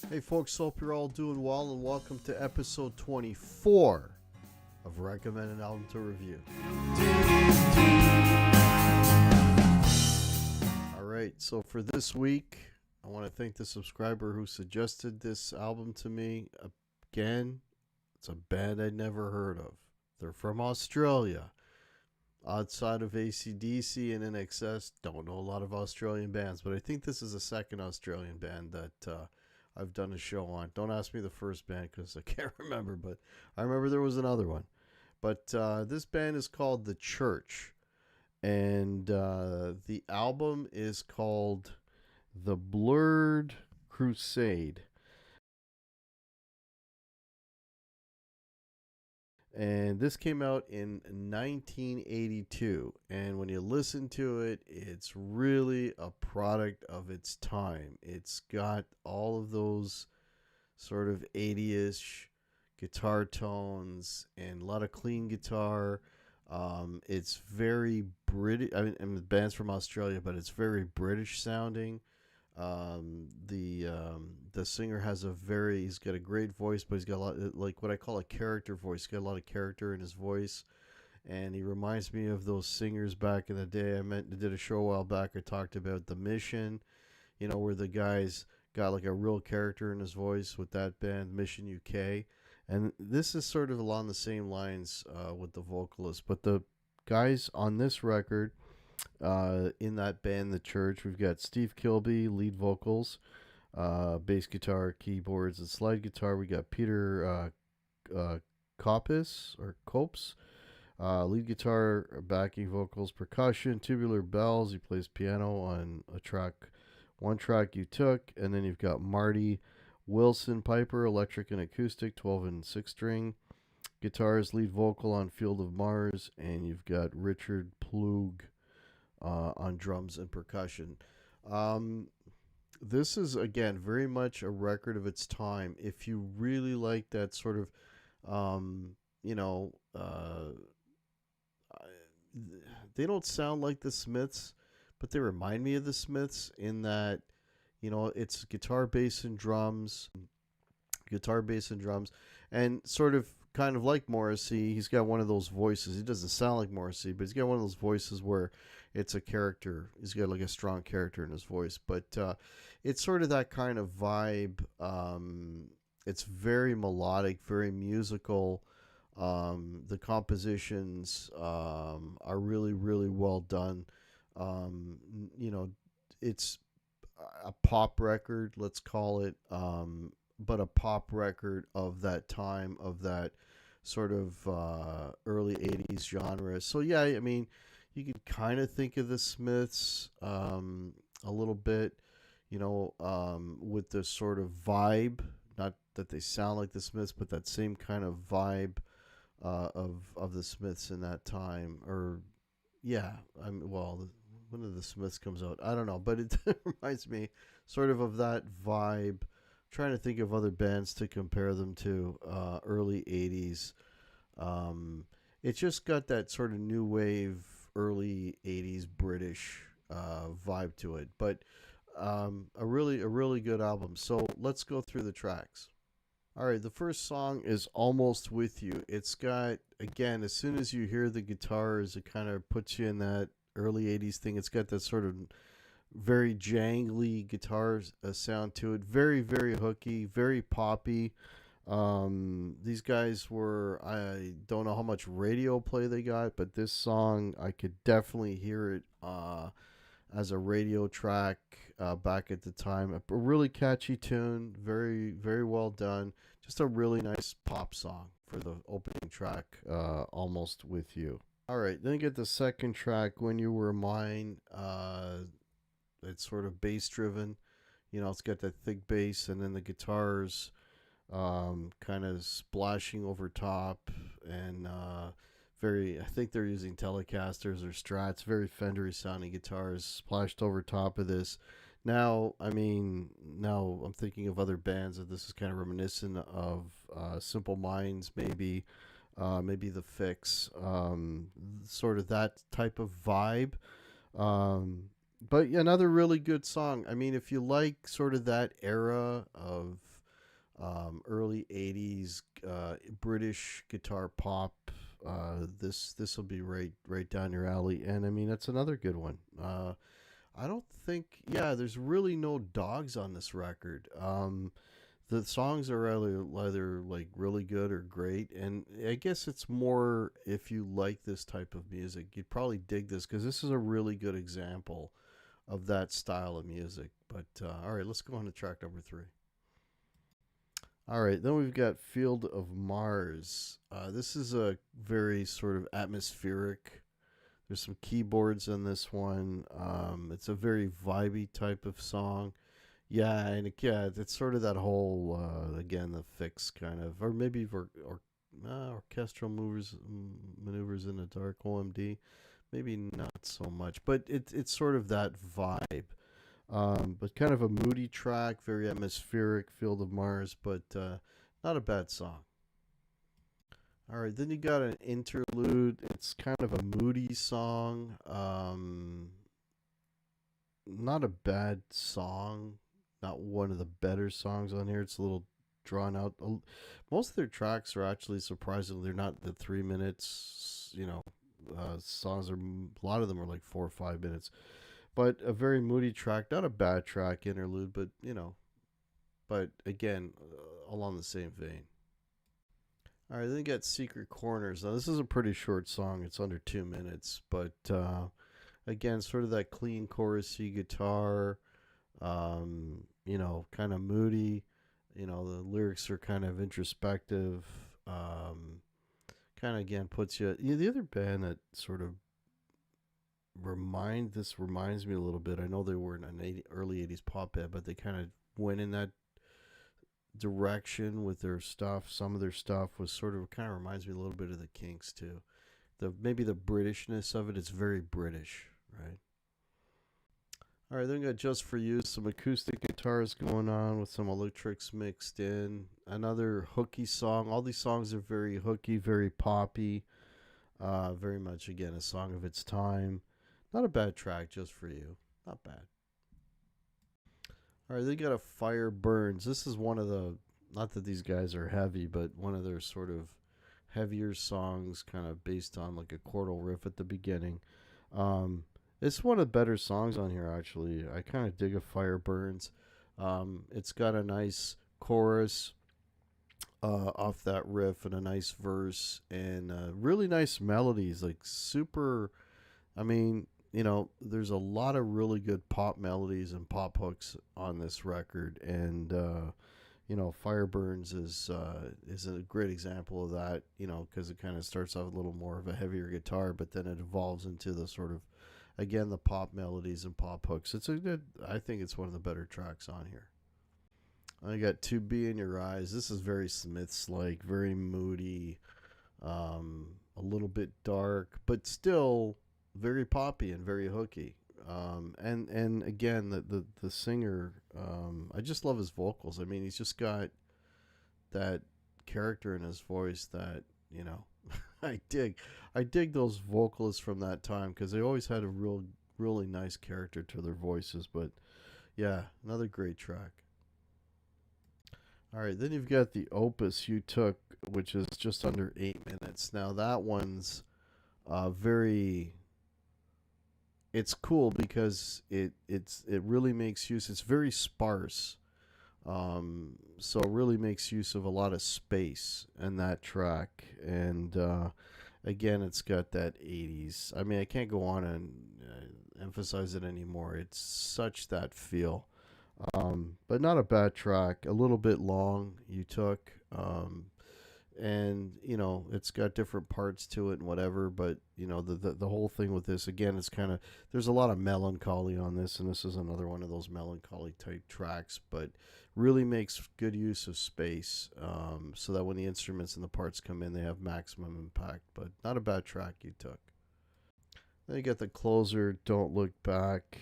Hey folks, hope you're all doing well and welcome to episode 24 of Recommend an Album to Review. Alright, so for this week, I want to thank the subscriber who suggested this album to me. Again, it's a band I'd never heard of. They're from Australia. Outside of AC/DC and NXS, don't know a lot of Australian bands, but I think this is the second Australian band that I've done a show on. Don't ask me the first band because I can't remember, but I remember there was another one. But this band is called The Church, and the album is called The Blurred Crusade. And this came out in 1982. And when you listen to it, it's really a product of its time. It's got all of those sort of 80ish guitar tones and a lot of clean guitar. It's very British. I mean, the band's from Australia, but it's very British sounding. The singer has he's got a great voice, but he's got a lot, like what I call a character voice. He's got a lot of character in his voice, and he reminds me of those singers back in the day. I did a show a while back. I talked about The Mission, where the guys got like a real character in his voice with that band, Mission UK. And this is sort of along the same lines with the vocalist, but the guys on this record in that band, The Church, we've got Steve Kilby, lead vocals, bass guitar, keyboards, and slide guitar. We got Peter Copes, lead guitar, backing vocals, percussion, tubular bells. He plays piano on one track you took, and then you've got Marty Wilson Piper, electric and acoustic, 12 and 6 string guitars, lead vocal on Field of Mars, and you've got Richard Plug on drums and percussion. This is, again, very much a record of its time. If you really like that sort of, they don't sound like the Smiths, but they remind me of the Smiths in that, it's guitar, bass, and drums, and sort of kind of like Morrissey. He's got one of those voices. He doesn't sound like Morrissey, but he's got one of those voices where it's a character. He's got like a strong character in his voice, but it's sort of that kind of vibe. It's very melodic, very musical. The compositions are really, really well done. It's a pop record, let's call it, but a pop record of that time, of that sort of early 80s genre. So, yeah, I mean, you could kind of think of the Smiths a little bit, with this sort of vibe. Not that they sound like the Smiths, but that same kind of vibe of the Smiths in that time. Or, yeah, when did the Smiths comes out? I don't know, but it reminds me sort of that vibe. Trying to think of other bands to compare them to, early 80s. It's just got that sort of new wave, early 80s British vibe to it. But a really good album. So let's go through the tracks. All right, the first song is Almost With You. It's got, again, as soon as you hear the guitars, it kind of puts you in that early 80s thing. It's got that sort of very jangly guitar sound to it. Very, very hooky, very poppy. These guys I don't know how much radio play they got, but this song, I could definitely hear it as a radio track back at the time. A really catchy tune, very, very well done. Just a really nice pop song for the opening track, Almost With You. All right, then you get the second track, When You Were Mine. It's sort of bass driven. It's got that thick bass, and then the guitars kind of splashing over top, and I think they're using Telecasters or Strats, very Fendery sounding guitars splashed over top of this. Now I'm thinking of other bands that this is kind of reminiscent of, Simple Minds, maybe The Fix, sort of that type of vibe. But yeah, another really good song. I mean, if you like sort of that era of early '80s British guitar pop. This will be right down your alley, and I mean that's another good one. I don't think, yeah, there's really no dogs on this record. The songs are either like really good or great, and I guess it's more if you like this type of music, you'd probably dig this because this is a really good example of that style of music. But all right, let's go on to track number three. All right, then we've got Field of Mars. This is a very sort of atmospheric. There's some keyboards in this one. It's a very vibey type of song. Yeah, and yeah, it's sort of that whole again the fix kind of, or maybe orchestral maneuvers in the dark OMD. Maybe not so much, but it's sort of that vibe. But kind of a moody track, very atmospheric, Field of Mars, but not a bad song. All right, then you got an interlude. It's kind of a moody song. Not a bad song. Not one of the better songs on here. It's a little drawn out. Most of their tracks are actually surprisingly they're not the 3 minutes. Songs are a lot of them are like 4 or 5 minutes. But a very moody track, not a bad track interlude, but but again, along the same vein. All right, then you got Secret Corners. Now, this is a pretty short song. It's under 2 minutes, but again, sort of that clean chorusy guitar, kind of moody. The lyrics are kind of introspective. Kind of again puts you. The other band that sort of reminds me a little bit. I know they were in an early '80s pop band, but they kind of went in that direction with their stuff. Some of their stuff was sort of kind of reminds me a little bit of the Kinks too. Maybe the Britishness of it. It's very British, right? All right, then we got Just For You, some acoustic guitars going on with some electrics mixed in. Another hooky song. All these songs are very hooky, very poppy. Very much, again, a song of its time. Not a bad track, Just For You. Not bad. All right, they got a Fire Burns. This is one of the, not that these guys are heavy, but one of their sort of heavier songs, kind of based on like a chordal riff at the beginning. It's one of the better songs on here, actually. I kind of dig a Fire Burns. It's got a nice chorus off that riff and a nice verse and really nice melodies, like super. I mean, there's a lot of really good pop melodies and pop hooks on this record, and Fireburns is a great example of that. Because it kind of starts off a little more of a heavier guitar, but then it evolves into the sort of, again, the pop melodies and pop hooks. It's a good. I think it's one of the better tracks on here. I got To Be in Your Eyes. This is very Smiths like, very moody, a little bit dark, but still very poppy and very hooky. And again, the singer, I just love his vocals. I mean, he's just got that character in his voice that I dig. I dig those vocalists from that time because they always had a really nice character to their voices. But yeah, another great track. All right, then you've got the Opus You Took, which is just under 8 minutes. Now that one's very. It's cool because it really makes use. It's very sparse, so it really makes use of a lot of space in that track. And again, it's got that 80s. I mean, I can't go on and emphasize it anymore. It's such that feel. But not a bad track. A little bit long, You Took. And it's got different parts to it and whatever, but the whole thing with this, again, it's kind of, there's a lot of melancholy on this, and this is another one of those melancholy type tracks, but really makes good use of space, so that when the instruments and the parts come in, they have maximum impact. But not a bad track, You Took. Then you got the closer, Don't Look Back.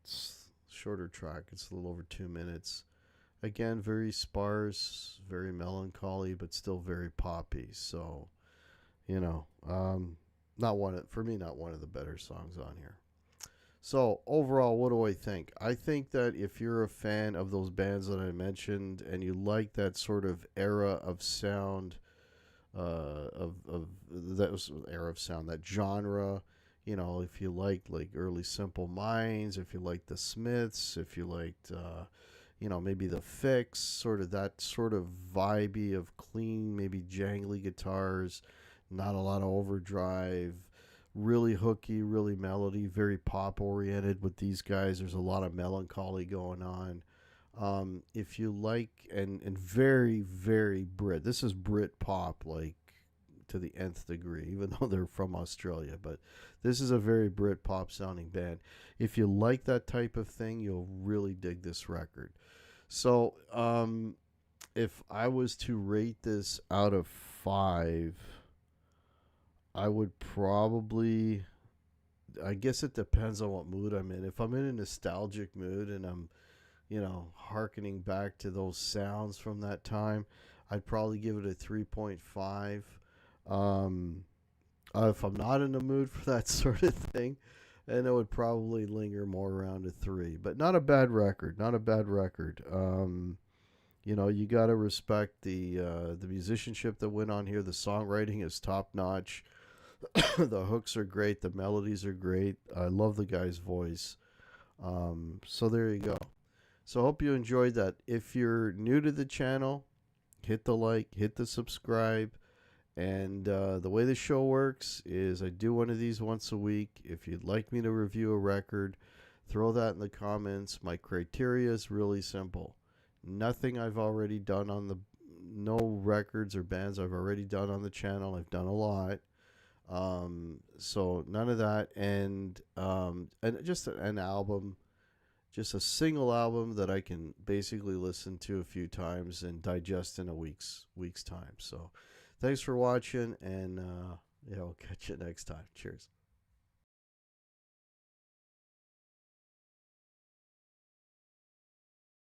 It's a shorter track. It's a little over 2 minutes. Again, very sparse, very melancholy, but still very poppy. So, not one for me, not one of the better songs on here. So overall, what do I think? I think that if you're a fan of those bands that I mentioned and you like that sort of era of sound, of that was era of sound, that genre, if you liked like early Simple Minds, if you liked the Smiths, if you liked, maybe the Fix, sort of that sort of vibey of clean, maybe jangly guitars, not a lot of overdrive, really hooky, really melody, very pop oriented with these guys. There's a lot of melancholy going on. If you like, and very, very Brit, this is Brit pop, like to the nth degree, even though they're from Australia. But this is a very Brit pop sounding band. If you like that type of thing, you'll really dig this record. So, if I was to rate this out of five, I would probably. I guess it depends on what mood I'm in. If I'm in a nostalgic mood and I'm, hearkening back to those sounds from that time, I'd probably give it a 3.5. Um, if I'm not in the mood for that sort of thing, then it would probably linger more around a 3. But not a bad record. Not a bad record. You got to respect the musicianship that went on here. The songwriting is top notch. The hooks are great. The melodies are great. I love the guy's voice. So there you go. So I hope you enjoyed that. If you're new to the channel, hit the like, hit the subscribe. And the way the show works is I do one of these once a week. If you'd like me to review a record, throw that in the comments. My criteria is really simple. Nothing I've already done on the, no records or bands I've already done on the channel. I've done a lot. So none of that. And just an album, just a single album that I can basically listen to a few times and digest in a week's time. So thanks for watching, and yeah, we'll catch you next time. Cheers.